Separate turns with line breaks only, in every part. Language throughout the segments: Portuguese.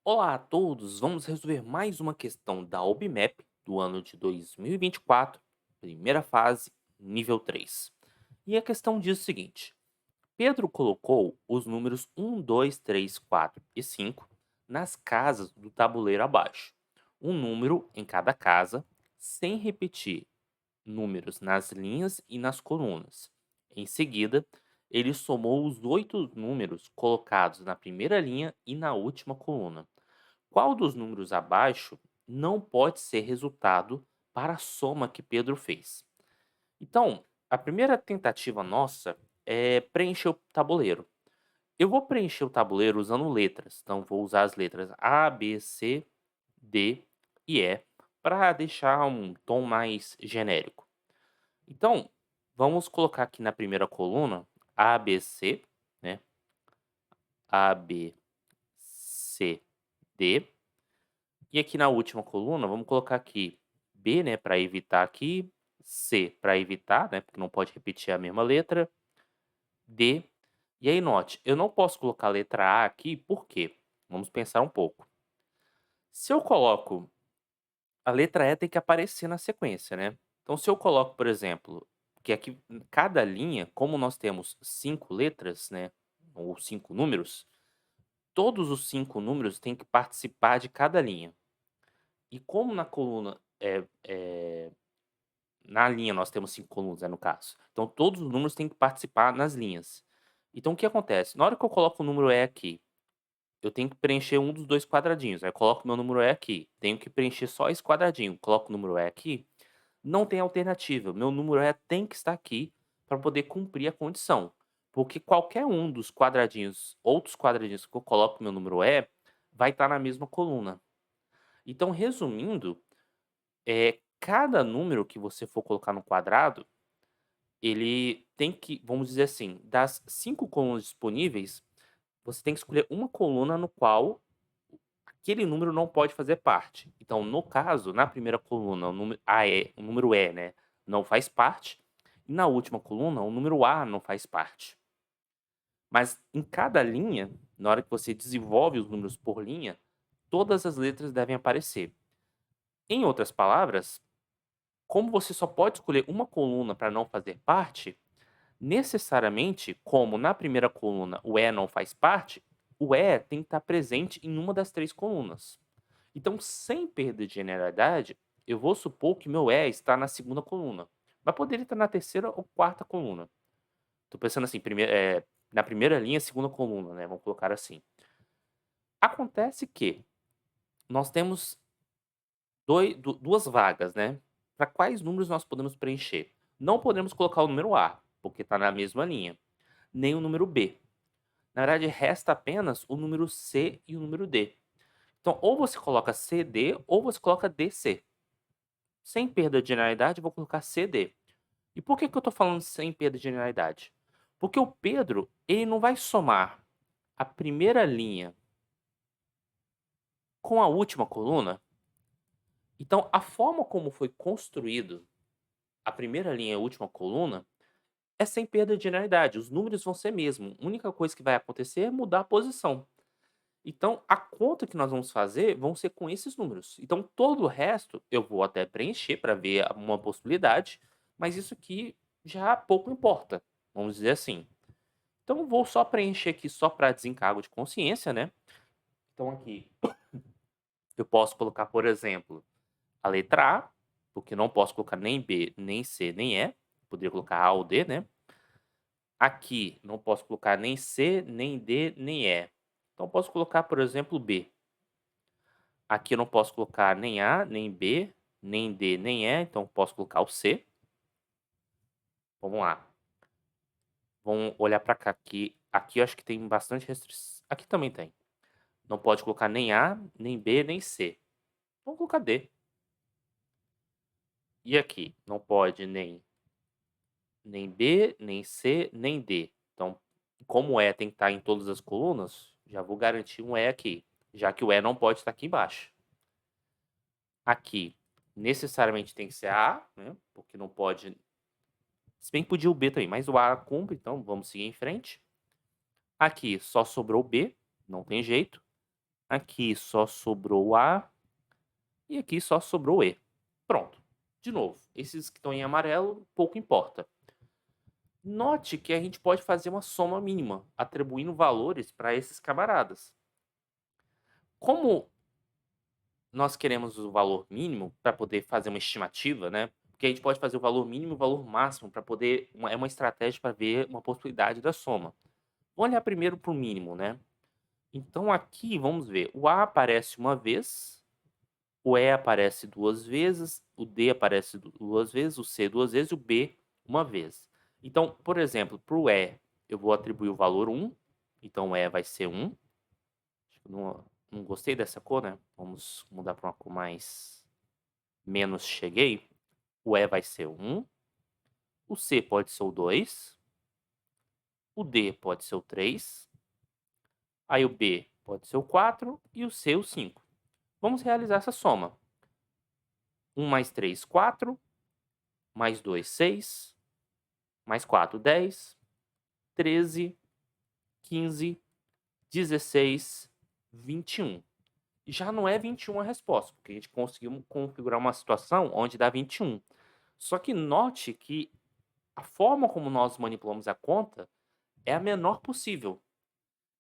Olá a todos, vamos resolver mais uma questão da OBMAP do ano de 2024, primeira fase, nível 3. E a questão diz o seguinte: Pedro colocou os números 1, 2, 3, 4 e 5 nas casas do tabuleiro abaixo, um número em cada casa, sem repetir números nas linhas e nas colunas. Em seguida, ele somou os 8 números colocados na primeira linha e na última coluna. Qual dos números abaixo não pode ser resultado para a soma que Pedro fez? Então, a primeira tentativa nossa é preencher o tabuleiro. Eu vou preencher o tabuleiro usando letras. Então, vou usar as letras A, B, C, D e E para deixar um tom mais genérico. Então, vamos colocar aqui na primeira coluna A, B, C, né? A, B, C, D. E aqui na última coluna, vamos colocar aqui B, né, para evitar aqui, C para evitar, né, porque não pode repetir a mesma letra, D. E aí note, eu não posso colocar a letra A aqui, por quê? Vamos pensar um pouco. Se eu coloco a letra E tem que aparecer na sequência, né. Então se eu coloco, por exemplo, que aqui em cada linha, como nós temos 5 letras, né, ou 5 números, todos os 5 números têm que participar de cada linha. E como na coluna, na linha nós temos 5 colunas, no caso. Então todos os números têm que participar nas linhas. Então o que acontece? Na hora que eu coloco o número E aqui, eu tenho que preencher um dos 2 quadradinhos, aí eu coloco meu número E aqui, tenho que preencher só esse quadradinho, coloco o número E aqui, não tem alternativa, meu número E tem que estar aqui para poder cumprir a condição. Porque qualquer um dos quadradinhos, outros quadradinhos que eu coloco meu número E, vai estar na mesma coluna. Então resumindo, cada número que você for colocar no quadrado, ele tem que, vamos dizer assim, das 5 colunas disponíveis, você tem que escolher uma coluna no qual aquele número não pode fazer parte. Então, no caso, na primeira coluna, o número E, né, não faz parte, e na última coluna, o número A não faz parte. Mas em cada linha, na hora que você desenvolve os números por linha, todas as letras devem aparecer. Em outras palavras, como você só pode escolher uma coluna para não fazer parte, necessariamente, como na primeira coluna o E não faz parte, o E tem que estar presente em uma das 3 colunas. Então, sem perda de generalidade, eu vou supor que meu E está na segunda coluna, mas poderia estar na terceira ou quarta coluna. Estou pensando assim, na primeira linha, segunda coluna, né, vamos colocar assim. Acontece que nós temos 2 vagas, né, para quais números nós podemos preencher. Não podemos colocar o número A, porque está na mesma linha, nem o número B. Na verdade, resta apenas o número C e o número D. Então, ou você coloca CD ou você coloca DC. Sem perda de generalidade, eu vou colocar CD. E por que eu estou falando sem perda de generalidade? Porque o Pedro, ele não vai somar a primeira linha com a última coluna. Então, a forma como foi construído a primeira linha e a última coluna é sem perda de generalidade. Os números vão ser mesmo. A única coisa que vai acontecer é mudar a posição. Então, a conta que nós vamos fazer vão ser com esses números. Então, todo o resto eu vou até preencher para ver uma possibilidade, mas isso aqui já pouco importa, vamos dizer assim. Então, eu vou só preencher aqui só para desencargo de consciência, né? Então, aqui eu posso colocar, por exemplo, a letra A, porque não posso colocar nem B, nem C, nem E. Poderia colocar A ou D, né? Aqui não posso colocar nem C, nem D, nem E. Então, posso colocar, por exemplo, B. Aqui eu não posso colocar nem A, nem B, nem D, nem E, então posso colocar o C. Vamos lá. Vamos olhar para cá. Aqui eu acho que tem bastante restrição. Aqui também tem. Não pode colocar nem A, nem B, nem C. Vamos colocar D. E aqui? Não pode nem B, nem C, nem D. Então, como o E tem que estar em todas as colunas, já vou garantir um E aqui, já que o E não pode estar aqui embaixo. Aqui, necessariamente tem que ser A, né? Porque não pode. Se bem que podia o B também, mas o A cumpre, então vamos seguir em frente. Aqui só sobrou o B, não tem jeito. Aqui só sobrou A e aqui só sobrou E. Pronto. De novo, esses que estão em amarelo, pouco importa. Note que a gente pode fazer uma soma mínima, atribuindo valores para esses camaradas. Como nós queremos o valor mínimo para poder fazer uma estimativa, né? Porque a gente pode fazer o valor mínimo e o valor máximo para poder. É uma estratégia para ver uma possibilidade da soma. Vamos olhar primeiro para o mínimo, né? Então aqui vamos ver. O A aparece uma vez, o E aparece duas vezes, o D aparece duas vezes, o C duas vezes e o B uma vez. Então, por exemplo, para o E, eu vou atribuir o valor 1. Então o E vai ser 1. Acho que não gostei dessa cor, né? Vamos mudar para uma cor mais menos cheguei. O E vai ser 1. O C pode ser o 2. O D pode ser o 3. Aí o B pode ser o 4 e o C o 5. Vamos realizar essa soma. 1 mais 3, 4. Mais 2, 6. Mais 4, 10. 13, 15, 16, 21. Já não é 21 a resposta, porque a gente conseguiu configurar uma situação onde dá 21. Só que note que a forma como nós manipulamos a conta é a menor possível.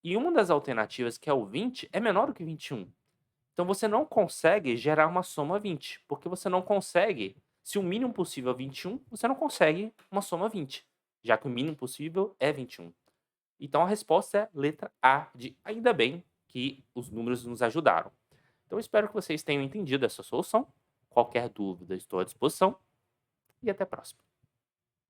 E uma das alternativas, que é o 20, é menor do que 21. Então você não consegue gerar uma soma 20, porque você não consegue, se o mínimo possível é 21, você não consegue uma soma 20, já que o mínimo possível é 21. Então a resposta é letra A, de ainda bem que os números nos ajudaram. Então espero que vocês tenham entendido essa solução. Qualquer dúvida, estou à disposição e até a próxima.